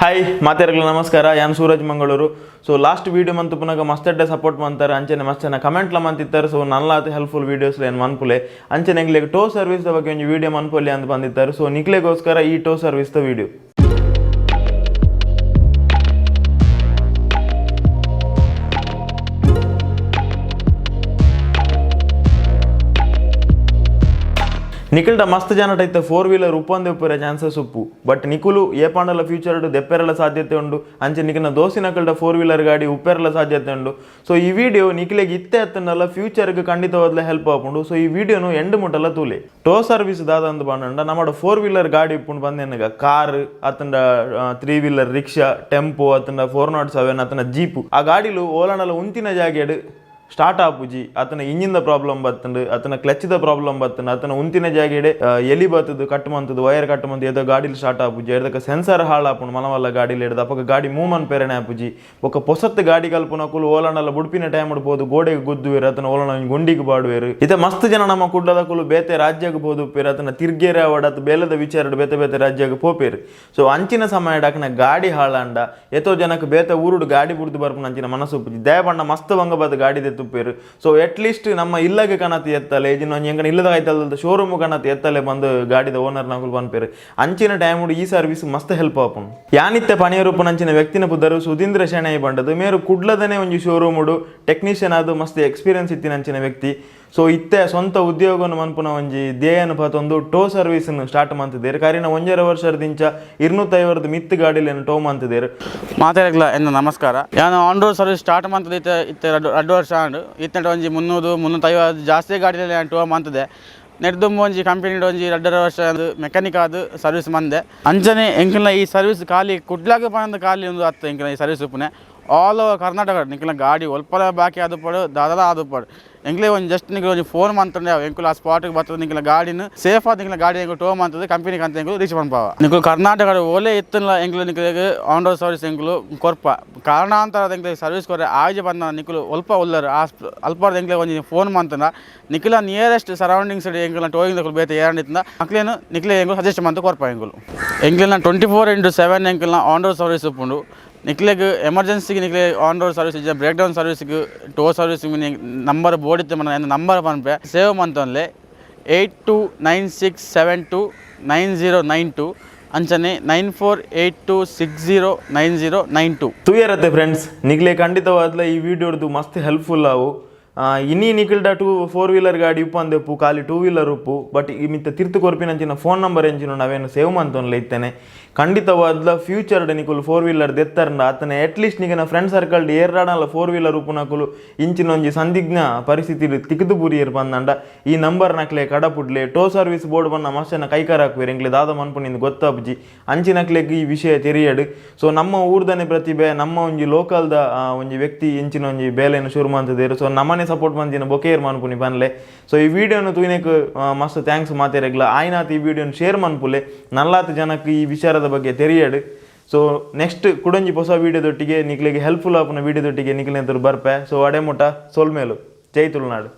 Hi ಮಾತೆರಗಲ ನಮಸ್ಕಾರ ಯಾನ್ Suraj Mangaluru. So last video ಮಂತು ಪುನಗ ಮಸ್ತಡ್ಡೆ ಸಪೋರ್ಟ್ ಮಾಡ್ತಾರೆ ಅಂಚನೆ ಮಸ್ತನ ಕಮೆಂಟ್ಲ ಮಂತಿತ್ತಾರೆ. ಸೊ ನಲ್ಲಾತ ಹೆಲ್ಪ್ಫುಲ್ ವೀಡಿಯೋಸ್ ಏನು ಮನ್ಪುಲೆ ಅಂಚನೆ ಎಂಗ್ಲಿಗೆ ಟೋ ಸರ್ವಿಸ್ ಬಗ್ಗೆ ಒಂದು ವೀಡಿಯೋ ಮನ್ಪೊಲ್ಲಿ ಅಂತ ಬಂದಿದ್ದಾರೆ. ಸೊ ನಿಕ್ಲೆಗೋಸ್ಕರ ಈ ಟೋ ಸರ್ವಿಸ್ ದ ವೀಡಿಯೋ. ನಿಖಲ್ಡ ಮಸ್ತ್ ಜನ ಐತೆ 4-wheeler ಉಪ್ಪೊಂದು ಉಪ್ಪರೆ ಚಾನ್ಸಸ್ ಉಪ್ಪು. ಬಟ್ ನಿಖುಲು ಏ ಪಾಂಡಲ ಫ್ಯೂಚರ್ ದೆಪ್ಪೆರಲ ಸಾಧ್ಯತೆ ಉಂಡು. ಅಂಚೆ ನಿಖಿನ ದೋಸಿನ ಕಲ್ಡ 4-wheeler ಗಾಡಿ ಉಪ್ಪೆರಲ ಸಾಧ್ಯತೆ ಉಂಡು. ಸೊ ಈ ವಿಡಿಯೋ ನಿಖಿಲೆಗೆ ಇತ್ತೆ ಹತ್ತನಲ್ಲ ಫ್ಯೂಚರ್ಗೆ ಖಂಡಿತವಾದ್ಲೆ ಹೆಲ್ಪ್ ಆಪುಂಡು. ಸೊ ಈ ವಿಡಿಯೋನು ಎಂಡ್ ಮುಟ್ಟಲ್ಲ ತೂಲೆ ಟೋ ಸರ್ವಿಸ್ ದಾದಂದು ಬಂಡ ನಮ್ಮ 4-wheeler ಗಾಡಿ ಇಪ್ಪುಂಡು ಬಂದೇನಗ ಕಾರ್ ಅತಂಡ 3-wheeler ರಿಕ್ಷಾ ಟೆಂಪೋ ಅತಂಡ 407 ಅತನ ಜೀಪು ಆ ಗಾಡಿಲು ಓಲನಲ ಉಂತಿನ ಜಾಗೆಡು ಸ್ಟಾರ್ಟ್ ಆಪುಜಿ ಅತನ ಇಂಜಿನ್ ಪ್ರಾಬ್ಲಮ್ ಬರ್ತಂಡು ಅತನ ಕ್ಲಚ್ದ ಪ್ರಾಬ್ಲಮ್ ಬರ್ತಂಡು ಅತನ ಉಂತಿನ ಜಾಗೆಡೆ ಎಲಿ ಬತ್ತದು ಕಟ್ ಮಂತದ್ದು ವೈರ್ ಕಟ್ ಮಂತು ಏದೋ ಗಾಡಿಲಿ ಸ್ಟಾರ್ಟ್ ಆಪುಜಿ ಎಡದಕ್ಕೆ ಸೆನ್ಸರ್ ಹಾಳು ಆಪುಂಡು ಮನವಲ್ಲ ಗಾಡಿಲಿ ಎಡ್ದು ಅಪ್ಪಗ ಗಾಡಿ ಮೂವ್ಮೆಂಟ್ ಪೇರಣೆ ಆಪುಜಿ ಒಕ್ಕ ಪೊಸತ್ತು ಗಾಡಿ ಕಲ್ಪುನಕುಲು ಓಲನಲ್ಲ ಬುಡ್ಪಿನ ಟೈಮ್ ಇಡ್ಬೋದು ಗೋಡೆಗೆ ಗುದ್ದುವೇರು ಅತನ ಓಲನ ಗುಂಡಿಗೆ ಬಾಡುವೇರು ಇತ ಮಸ್ತ್ ಜನ ನಮ್ಮ ಕುಡ್ಲದ ಕುಲು ಬೇತೆ ರಾಜ್ಯಕ್ಕೆ ಬೋದು ಅತನ ತಿರ್ಗೇರೆ ಅವಡತ್ ಬೇಲದ ವಿಚಾರ ಬೇತೆ ಬೇತೆ ರಾಜ್ಯಕ್ಕೆ ಪೋಪೇರು. ಸೊ ಅಂಚಿನ ಸಮಯ ಡಾಕ್ನ ಗಾಡಿ ಹಾಳಾಂಡ ಎತ್ತೋ ಜನಕ್ಕೆ ಬೇತೆ ಊರುಡು ಗಾಡಿ ಬುಡ್ದು ಬರ್ಪುನ ಅಂಚಿನ ಮನಸ್ಸು ಉಪ್ಪುಜಿ ದಯಬಣ್ಣ ಮಸ್ತ್ ಬಂಗ ಬದ ಗಾಡಿ ತುಪ್ಪೇರು. ಸೊ ಅಟ್ ಲೀಸ್ಟ್ ನಮ್ಮ ಇಲ್ಲಗೆ ಕಣತಿ ಎತ್ತಲೆ ಇದನ್ನ ಎಂಗನ ಇಲ್ಲದ ಆಯ್ತಲ್ಲ ಶೋರೂಮ್ ಕಣತಿ ಎತ್ತಲೆ ಬಂದು ಗಾಡಿದ ಓನರ್ ನಕುಲು ಬಂದ್ಪೇರು ಅಂಚಿನ ಟೈಮ್ ಈ ಸರ್ವಿಸ್ ಮಸ್ತ್ ಹೆಲ್ಪ್ ಆಪುಂಡು. ಯಾನಿತ್ತೆ ಪಣಿಯರೂಪನ ಅಂಚಿನ ವ್ಯಕ್ತಿನ ಪುದರು ಸುಧೀಂದ್ರ ಶೆಣೈ ಬಂಡದು ಮೇರು ಕುಡ್ಲದನೆ ಒಂಜಿ ಶೋರೂಮುಡು ಟೆಕ್ನಿಷಿಯನ್ ಆದು ಮಸ್ತ್ ಎಕ್ಸ್ಪೀರಿಯನ್ಸ್ ಇತ್ತಿನ ಅಂಚಿನ ವ್ಯಕ್ತಿ. ಸೊ ಇತ್ತೆ ಸ್ವಂತ ಉದ್ಯೋಗವನ್ನು ಮನ್ಪುನ ಒಂಜಿ ಧ್ಯೇಯನ ಪತ್ತೊಂದು ಟೋ ಸರ್ವಿಸ್ ಸ್ಟಾರ್ಟ್ ಮಾಡ್ತಿದ್ದೇರು. ಕಾರಿನ 1.5 ವರ್ಷದಿಂದ 250 ಮಿತ್ ಗಾಡಿಲೇನು ಟೋ ಮಾಡ್ತಿದ್ದೇರು. ಮಾತಾಡಲ್ಲ ಎಂದು ನಮಸ್ಕಾರ. ನಾನು ಆನ್ ರೋಡ್ ಸರ್ವಿಸ್ ಸ್ಟಾರ್ಟ್ ಮಾಡ್ತದೆ ಇತ್ತೆ 2 ವರ್ಷ ಆಂಡು ಇತ್ತೆ ಒಂಜಿ 300-350 ಜಾಸ್ತಿ ಗಾಡಿಯಲ್ಲಿ ನಾನು ಟೋ ಮಾಡ್ತದೆ. ನೆಡ್ದುಂಬ ಒಂಜಿ ಕಂಪನಿ ಒಂಜಿ 2.5 ವರ್ಷ ಮೆಕ್ಯಾನಿಕ್ ಆದು ಸರ್ವಿಸ್ ಮಂದೆ ಅಂಚನೆ ಎಂಕಲ್ನ ಈ ಸರ್ವಿಸ್ ಖಾಲಿ ಕುಡ್ಲಾಗ ಬಂದ ಖಾಲಿ ಒಂದು ಹತ್ತು ಎಂಕಲ್ನ ಈ ಸರ್ವಿಸ್ ಉಪ್ಪುನೆ ಆಲ್ ಓವರ್ ಕರ್ನಾಟಕ ನಿಂಕಲ್ನ ಗಾಡಿ ಒಲ್ಪಲ ಬಾಕಿ ಆದು ಪಡು ದಾದ ಆದು ಪಡು ಎಂಕ್ಲೆ ಒಂದು ಜಸ್ಟ್ ನಿಂಗೆ ಒಂದು ಫೋನ್ ಮಾಡ್ತಂಡೆ ಎಂಕುಲು ಆ ಸ್ಪಾಟ್ಗೆ ಬರ್ತದೆ ನಿಂಕಲ ಗಾಡಿನ ಸೇಫ್ ಆದ ನಿಂಕಲ ಗಾಡಿ ಹೆಂಗೆ ಟೋ ಮಾಡ್ತದೆ ಕಂಪನಿಗೆ ಅಂತ ಹೆಂಗೆ ರೀಚ್ ಮಾಡ್ಪಾವ ನಿಂಕು ಕರ್ನಾಟಕ ಒಳ್ಳೆ ಇತ್ತಲ್ಲ ಎಂಕ್ಲು ನಿಂಕಲಿಗೆ ಆನ್ ರೋಡ್ ಸರ್ವಿಸ್ ಎಂಕ್ಲು ಕೊರ್ಪ ಕಾರಣಾಂತರ ಎಂಕ್ಲೆ ಸರ್ವಿಸ್ ಕೊರೆ ಆಯ್ಜೆ ಬಂದ ನಿಂಕಲು ಒಲ್ಪ ಒಲ್ಲರು ಆ ಅಲ್ಪಾರ್ದು ಎಂಕ್ಲೆ ಒಂದು ಫೋನ್ ಮಾಡ್ತಾನ ನಿಖಿಲ ನಿಯರೆಸ್ಟ್ ಸರೌಂಡಿಂಗ್ಸ್ ಎಂಕ್ಲ ಟೋಯಿಂಗ್ ಬೇತೆ ಏನಿತ್ತಂದ ಮಕ್ಳೇನು ನಿಖಿಲೆ ಎಂಗ್ಲು ಸಜೆಸ್ಟ್ ಮಾಡ್ತಾ ಕೊರ್ಪ ಎಂಕ್ಲಿನ 24/7 ಎಂಕ್ಲ ಆನ್ ರೋಡ್ ಸರ್ವಿಸ್ ಉಪ್ಪುಂಡು. ನಿಕ್ಲೆಗೆ ಎಮರ್ಜೆನ್ಸಿಗೆ ನಿಕ್ಲೆ ಆನ್ ರೋಡ್ ಸರ್ವಿಸ್ ಇದ್ದ ಬ್ರೇಕ್ ಡೌನ್ ಸರ್ವಿಸ್ಗೆ ಟೋ ಸರ್ವಿಸ್ಗೆ ನಂಬರ್ ಬೋರ್ಡ್ ಇತ್ತು మన ನಂಬರ್ ಪನ್ಪೆ ಸೇವ್ ಮಂತೊಂದ್ಲೆ 8296729092 ಅಂಚನೆ 9482609092 ತೂಯರತ್ತೆ ಫ್ರೆಂಡ್ಸ್ ನಿಕ್ಲೆ ಖಂಡಿತವಾದ್ಲ ಈ ವಿಡಿಯೋದು ಮಸ್ತ್ ಹೆಲ್ಪ್ಫುಲ್ ಆವು. ಇನ್ನೀ ನಿಖಿಲ್ಡ 4-wheeler ಗಾಡಿ ಉಪ್ಪು ಅಂದೆಪ್ಪು ಖಾಲಿ 2-wheeler ಉಪ್ಪು ಬಟ್ ಈ ಮಿತ್ತ ತಿರ್ತು ಕೊರ್ಪಿನಂಚಿನ ಫೋನ್ ನಂಬರ್ ಎಂಚಿನ ನಾವೇನು ಸೇವ್ ಮಂತೊನ್ಲ ಇತ್ತೇನೆ ಖಂಡಿತವಾದ್ಲ ಫ್ಯೂಚರ್ಡ್ ನಿಕುಲು 4-wheeler ದೆತ್ತರ್ಂಡ ಆತನ ಅಟ್ಲೀಸ್ಟ್ ನಿಗನ ಫ್ರೆಂಡ್ ಸರ್ಕಲ್ಡ್ ಏರ್ರಾಡಲ್ಲ 4-wheeler ಉಪ್ಪುನಕುಲು ಇಂಚಿನ ಒಂಜಿ ಸಂದಿಗ್ನ ಪರಿಸ್ಥಿತಿ ತಿಕ್ದು ಬುರಿಯರ್ ಬಂದಂಡ ಈ ನಂಬರ್ ನಕ್ಲೆ ಕಡಪುಡ್ಲೆ ಟೋ ಸರ್ವಿಸ್ ಬೋರ್ಡ್ ಬಂದ ಮಸ್ತನ ಕೈಕಾರ ಹಾಕ್ವೇರು ಎಂಕ್ಲೆ ದಾದ ಮನ್ಪುನಿಂದ ಗೊತ್ತಾಬ್ಜಿ ಅಂಚಿನಕ್ಲೆಗ್ ಈ ವಿಷಯ ತೆರಿಯಡು. ಸೊ ನಮ್ಮ ಊರ್ದನೆ ಪ್ರತಿಭೆ ನಮ್ಮ ಒಂಜಿ ಲೋಕಲ್ದ ಒಂಜಿ ವ್ಯಕ್ತಿ ಇಂಚಿನ ಒಂಜಿ ಬೇಲೆಯನ್ನು ಶುರು ಮಾಡ್ತಿದ್ದೇರು. ಸೊ ನಮ್ಮನೆ ಸಪೋರ್ಟ್ ಮಂತಿನ ಬೊಕೇರ್ ಮನ್ಪುನಿ ಬನ್ಲೆ. ಸೊ ಈ ವಿಡಿಯೋನು ತೂಯಿನಕ್ಕೆ ಮಸ್ತ್ ಥ್ಯಾಂಕ್ಸ್ ಮಾತೇರೆಗ್ಲ ಆಯ್ನಾತ್ ಈ ವಿಡಿಯೋನು ಶೇರ್ ಮನ್ಪುಲೆ ನಲ್ಲಾತ್ ಜನಕ್ಕೆ ಈ ವಿಚಾರದ ಬಗ್ಗೆ ತೆರಿಯಡು. ಸೊ ನೆಕ್ಸ್ಟ್ ಕುಡಂಜಿ ಹೊಸ ವಿಡಿಯೋದೊಟ್ಟಿಗೆ ನಿಕ್ಲಿಗೆ ಹೆಲ್ಪ್ಫುಲ್ ಆಪುನ ವಿಡಿಯೋದೊಟ್ಟಿಗೆ ನಿಕ್ಲಿನ ಬರ್ಪೆ. ಸೊ ಅಡೆಮುಟ ಸೋಲ್ಮೇಲು ಜೈ ತುಳುನಾಡು.